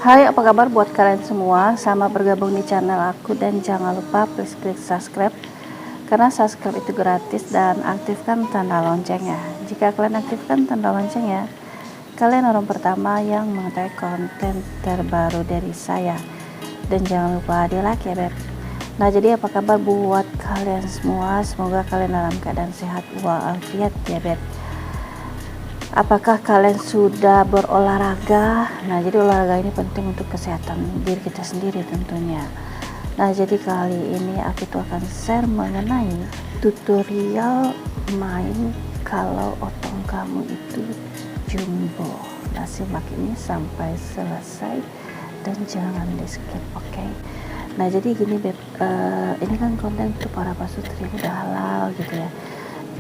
Hai, apa kabar buat kalian semua? Selamat bergabung di channel aku dan jangan lupa please klik subscribe karena subscribe itu gratis dan aktifkan tanda loncengnya. Jika kalian aktifkan tanda loncengnya, kalian orang pertama yang mengetahui konten terbaru dari saya. Dan jangan lupa di like ya beb. Nah, jadi apa kabar buat kalian semua? Semoga kalian dalam keadaan sehat walafiat ya beb. Apakah kalian sudah berolahraga? Nah, jadi olahraga ini penting untuk kesehatan diri kita sendiri tentunya. Nah, jadi kali ini aku tuh akan share mengenai tutorial main kalau otong kamu itu jumbo. Nah, simak ini sampai selesai dan jangan di skip, oke? Nah, jadi gini beb, ini kan konten untuk para pasutri udah halal gitu ya.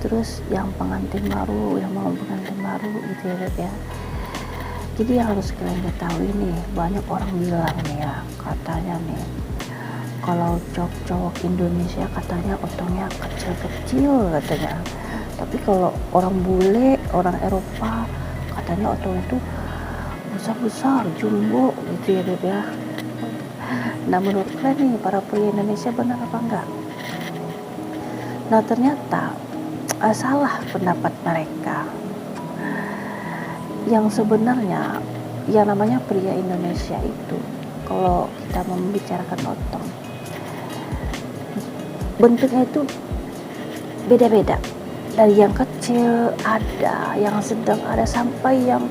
Terus yang pengantin baru, yang mau pengantin baru gitu ya beb ya. Jadi yang harus kalian ketahui nih, banyak orang bilang nih ya, katanya nih kalau cowok Indonesia katanya otongnya kecil-kecil katanya, tapi kalau orang bule, orang Eropa katanya otongnya tuh besar-besar, jumbo gitu ya beb ya. Nah, menurut kalian nih para pria Indonesia benar apa enggak? Nah, ternyata salah pendapat mereka. Yang sebenarnya yang namanya pria Indonesia itu, kalau kita membicarakan otong, bentuknya itu beda-beda. Dari yang kecil ada, yang sedang ada, sampai yang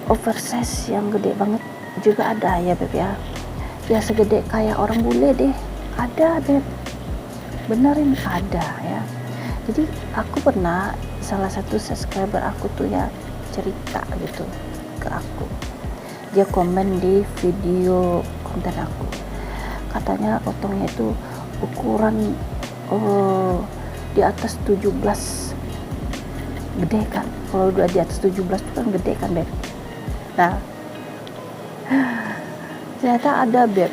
oversize, yang gede banget juga ada ya beb ya. Ya segede kayak orang bule deh, ada beb. Benerin ada ya. Jadi aku pernah, salah satu subscriber aku tuh ya cerita gitu ke aku, dia komen di video konten aku, katanya otongnya itu ukuran di atas 17, gede kan, kalau udah di atas 17 itu kan gede kan beb. Nah, ternyata ada beb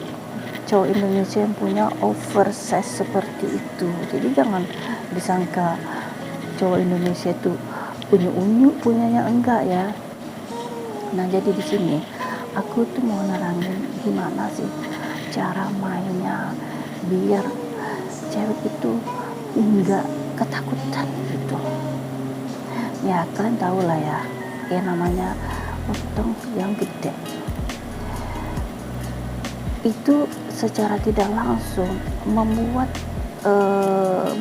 cowok Indonesia yang punya oversize seperti itu. Jadi jangan disangka cowok Indonesia itu unyu-unyu punyanya, enggak ya. Nah, jadi di sini aku tuh mau nerangin gimana sih cara mainnya biar cewek itu enggak ketakutan gitu. Ya kalian tahu lah ya, yang namanya otong yang gede itu secara tidak langsung membuat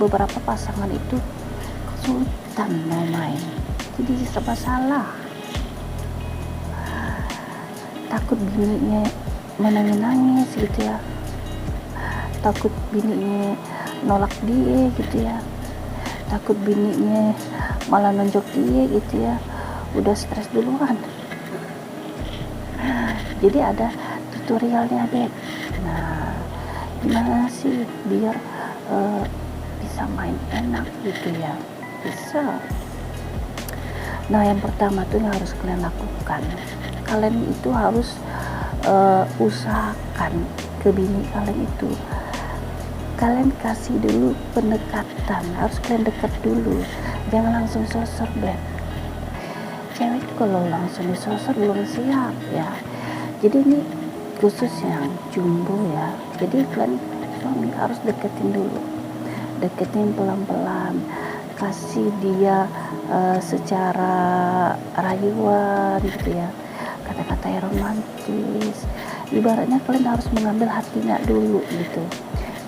beberapa pasangan itu kesulitan mau main. Jadi serba salah, takut bininya menangis gitu ya, takut bininya nolak dia gitu ya, takut bininya malah nonjok dia gitu ya, udah stres duluan. Jadi ada tutorialnya beb. Nah, gimana sih biar bisa main enak gitu ya? Bisa. Nah, yang pertama tuh yang harus kalian lakukan, kalian itu harus usahakan ke bini kalian itu, kalian kasih dulu pendekatan, harus kalian dekat dulu, jangan langsung sosor beb. Cewek itu kalau langsung disosor belum siap ya. Jadi ini khusus yang jumbo ya, jadi kalian suami harus deketin dulu, deketin pelan-pelan, kasih dia secara rayuan gitu ya, kata-kata yang romantis. Ibaratnya kalian harus mengambil hatinya dulu gitu.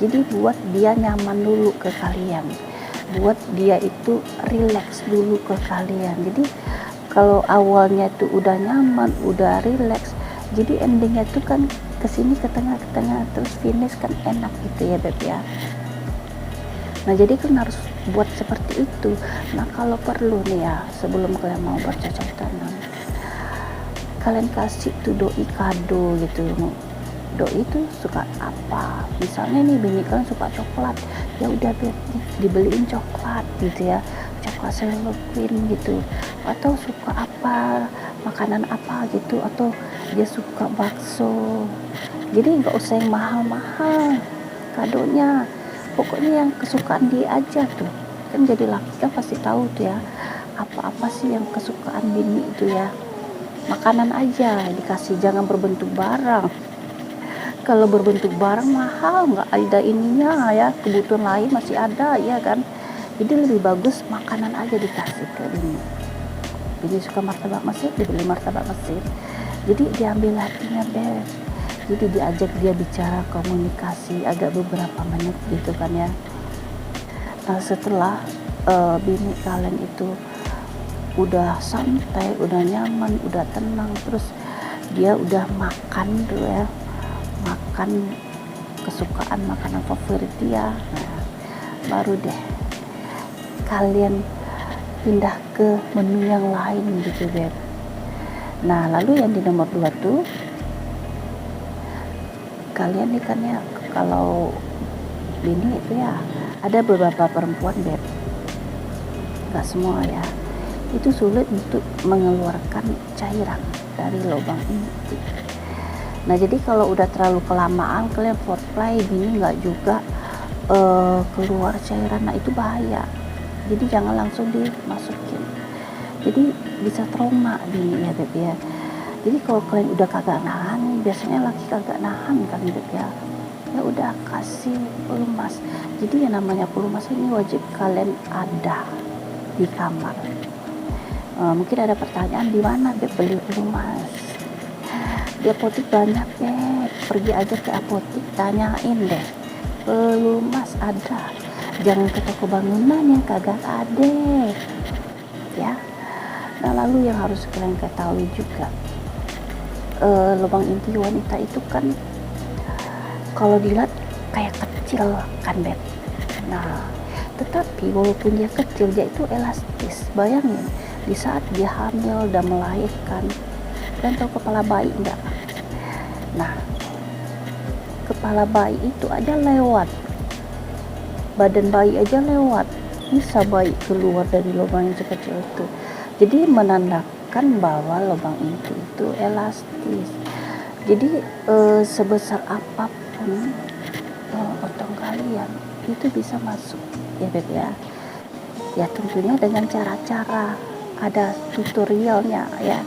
Jadi buat dia nyaman dulu ke kalian, buat dia itu relax dulu ke kalian. Jadi kalau awalnya tuh udah nyaman, udah relax, jadi endingnya tuh kan kesini ke tengah terus finish kan enak gitu ya beb ya. Nah, jadi kan harus buat seperti itu. Nah, kalau perlu nih ya, sebelum kalian mau bercocok tanam, kalian kasih tuh doi kado gitu. Doi itu suka apa? Misalnya nih bini kalian suka coklat, ya udah beb, dibeliin coklat gitu ya, coklat Selo Queen gitu. Atau suka apa, makanan apa gitu, atau dia suka bakso, jadi nggak usah yang mahal-mahal kadonya, pokoknya yang kesukaan dia aja tuh. Kan jadi laki kan pasti tahu tuh ya, apa-apa sih yang kesukaan bini itu ya. makanan aja dikasih, jangan berbentuk barang. Kalau berbentuk barang mahal, nggak ada ininya ya, kebutuhan lain masih ada ya kan. Jadi lebih bagus makanan aja dikasih ke ini suka martabak Mesir, dibeli martabak Mesir. Jadi diambil hatinya Beb, jadi diajak dia bicara, komunikasi agak beberapa menit gitu kan ya. Nah setelah bini kalian itu udah santai, udah nyaman, udah tenang, terus dia udah makan tuh ya, makan kesukaan, makanan favorit dia, nah baru deh kalian pindah ke menu yang lain gitu Beb. Nah lalu yang di nomor 2 tuh, kalian nih kan ya, kalau bini itu ya ada beberapa perempuan Beb, gak semua ya, itu sulit untuk mengeluarkan cairan dari lubang inti. Nah jadi kalau udah terlalu kelamaan kalian foreplay, bini nggak juga keluar cairan, nah itu bahaya. Jadi jangan langsung dimasukin, jadi bisa trauma bini ya Beb ya. Jadi kalau kalian udah kagak nahan, biasanya laki kagak nahan kan Beb ya, ya udah kasih pelumas. Jadi yang namanya pelumas ini wajib kalian ada di kamar. Mungkin ada pertanyaan, di mana Beb beli pelumas? Di apotik banyak Beb, pergi aja ke apotik, tanyain deh, pelumas ada. Jangan ke toko bangunan yang kagak ada ya. Nah lalu yang harus kalian ketahui juga, lubang inti wanita itu kan kalau dilihat kayak kecil kan Beb. Nah tetapi walaupun dia kecil, dia itu elastis. Bayangin di saat dia hamil dan melahirkan, kalian tahu kepala bayi enggak? Nah kepala bayi itu aja lewat, badan bayi aja lewat, bisa bayi keluar dari lubang yang sekecil itu. Jadi menandakan bahwa lubang inti itu elastis. Jadi sebesar apapun otong kalian itu bisa masuk ya Beb ya. Ya tentunya dengan cara-cara, ada tutorialnya ya.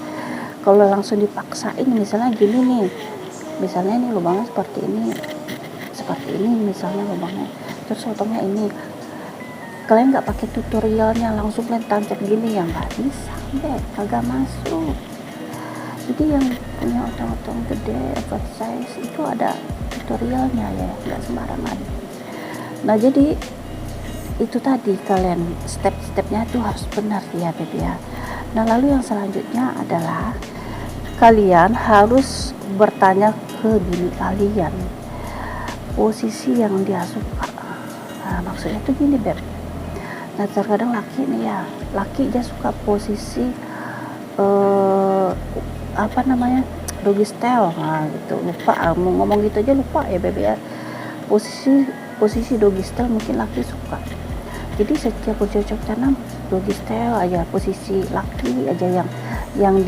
Kalau langsung dipaksain, misalnya gini nih, misalnya ini lubangnya seperti ini misalnya lubangnya, terus otongnya ini, kalian nggak pakai tutorialnya langsung kalian tancap gini ya nggak bisa Beb, kagak masuk. Jadi yang punya otong-otong gede, oversize itu ada tutorialnya ya, nggak sembarangan. Nah jadi itu tadi, kalian step-stepnya itu harus benar ya Beb ya. Nah lalu yang selanjutnya adalah kalian harus bertanya ke bini kalian posisi yang dia suka. Nah maksudnya itu gini Beb, nah terkadang laki nih ya, laki dia suka posisi apa namanya, doggy style, nah gitu, lupa mau ngomong gitu aja lupa ya Beb ya. Posisi doggy style mungkin laki suka, jadi setiap cocok tanam doggy style aja, posisi laki aja yang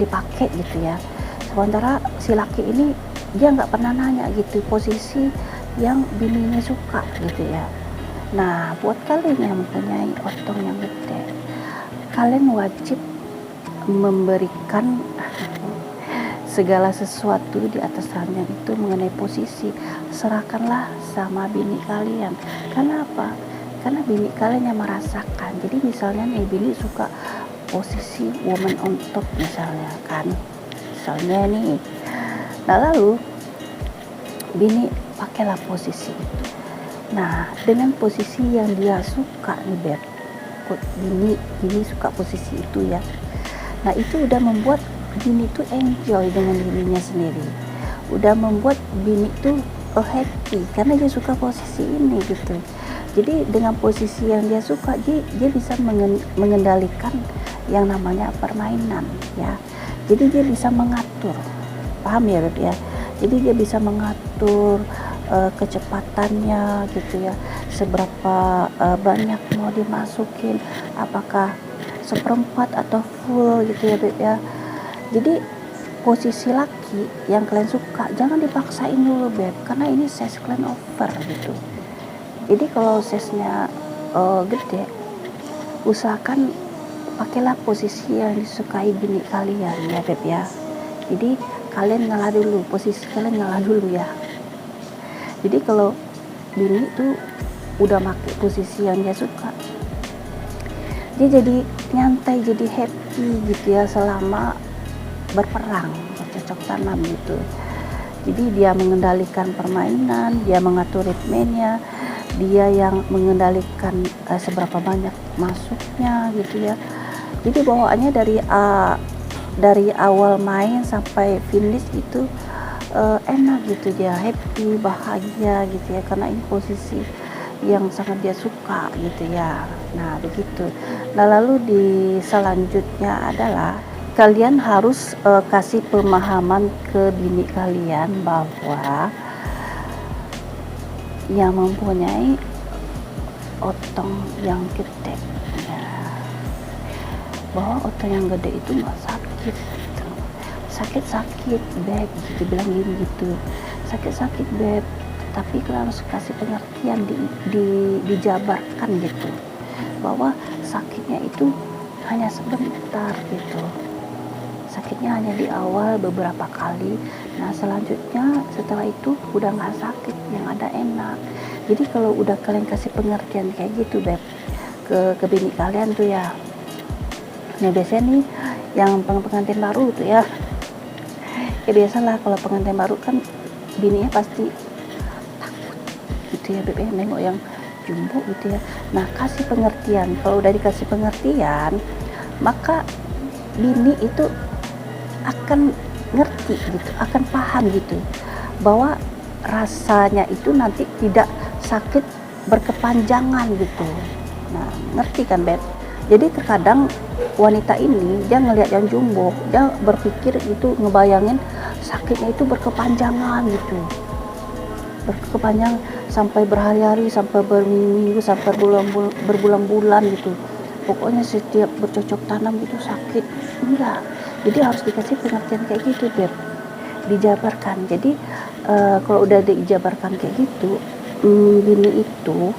dipakai gitu ya. Sementara si laki ini dia nggak pernah nanya gitu posisi yang bininya suka gitu ya. Nah buat kalian yang mempunyai otong yang gede, kalian wajib memberikan segala sesuatu di atas ranjang itu mengenai posisi, serahkanlah sama bini kalian. Kenapa? Karena bini kalian yang merasakan. Jadi misalnya nih bini suka posisi woman on top misalnya kan, misalnya nih, nah lalu bini pakailah posisi itu. Nah dengan posisi yang dia suka nih Beb, bini suka posisi itu ya. Nah itu udah membuat bini tuh enjoy dengan dirinya sendiri, udah membuat bini tuh happy karena dia suka posisi ini gitu. Jadi dengan posisi yang dia suka, dia bisa mengendalikan yang namanya permainan ya. Jadi dia bisa mengatur, paham ya Beb ya. Jadi dia bisa mengatur kecepatannya gitu ya, seberapa banyak mau dimasukin, apakah seperempat atau full gitu ya Beb ya. Jadi posisi laki yang kalian suka jangan dipaksain dulu Beb, karena ini size kalian over gitu. Jadi kalau size-nya gede, usahakan pakailah posisi yang disukai bini kalian ya Beb ya. Jadi kalian ngalah dulu, posisi kalian ngalah dulu ya. Jadi kalau bini itu udah pakai posisi yang dia suka, dia jadi nyantai, jadi happy gitu ya selama berperang, bercocok tanam gitu. Jadi dia mengendalikan permainan, dia mengatur ritmenya, dia yang mengendalikan seberapa banyak masuknya gitu ya. Jadi bawaannya dari awal main sampai finish itu enak gitu, dia happy, bahagia gitu ya, karena ini posisi yang sangat dia suka gitu ya. Nah begitu. Nah lalu di selanjutnya adalah kalian harus kasih pemahaman ke bini kalian bahwa yang mempunyai otong yang gede ya, bahwa otong yang gede itu nggak sakit gitu. Sakit beb gitu, bilang gini gitu, sakit beb, tapi kalian harus kasih pengertian, dijabarkan gitu, bahwa sakitnya itu hanya sebentar gitu, sakitnya hanya di awal beberapa kali, nah selanjutnya setelah itu udah nggak sakit, yang ada enak. Jadi kalau udah kalian kasih pengertian kayak gitu beb ke bini kalian tuh ya, nah biasanya nih yang pengantin baru tuh ya biasalah kalau pengantin baru kan bininya pasti takut gitu ya beb, nengok yang jumbo gitu ya. Nah kasih pengertian, kalau udah dikasih pengertian maka bini itu akan ngerti gitu, akan paham gitu, bahwa rasanya itu nanti tidak sakit berkepanjangan gitu. Nah ngerti kan beb? Jadi terkadang wanita ini dia ngelihat yang jumbo, dia berpikir itu, ngebayangin sakitnya itu berkepanjangan gitu, berkepanjangan sampai berhari-hari, sampai berminggu, sampai berbulan-bulan gitu, pokoknya setiap bercocok tanam itu sakit. Enggak, jadi harus dikasih pengertian kayak gitu beb, dijabarkan. Jadi kalau udah dijabarkan kayak gitu, bini itu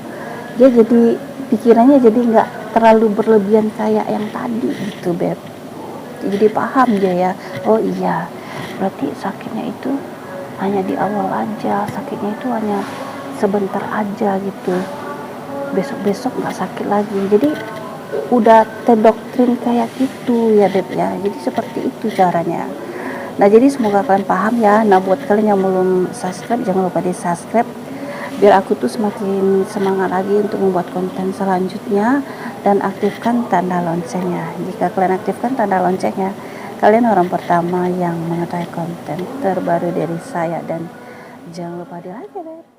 dia jadi pikirannya jadi nggak terlalu berlebihan kayak yang tadi gitu beb. Jadi paham dia ya, oh iya berarti sakitnya itu hanya di awal aja, sakitnya itu hanya sebentar aja gitu, besok-besok nggak sakit lagi. Jadi udah terdoktrin kayak gitu ya beb ya. Jadi seperti itu caranya. Nah jadi semoga kalian paham ya. Nah buat kalian yang belum subscribe, jangan lupa di subscribe biar aku tuh semakin semangat lagi untuk membuat konten selanjutnya, dan aktifkan tanda loncengnya. Jika kalian aktifkan tanda loncengnya, kalian orang pertama yang mengetahui konten terbaru dari saya. Dan jangan lupa di like ya beb.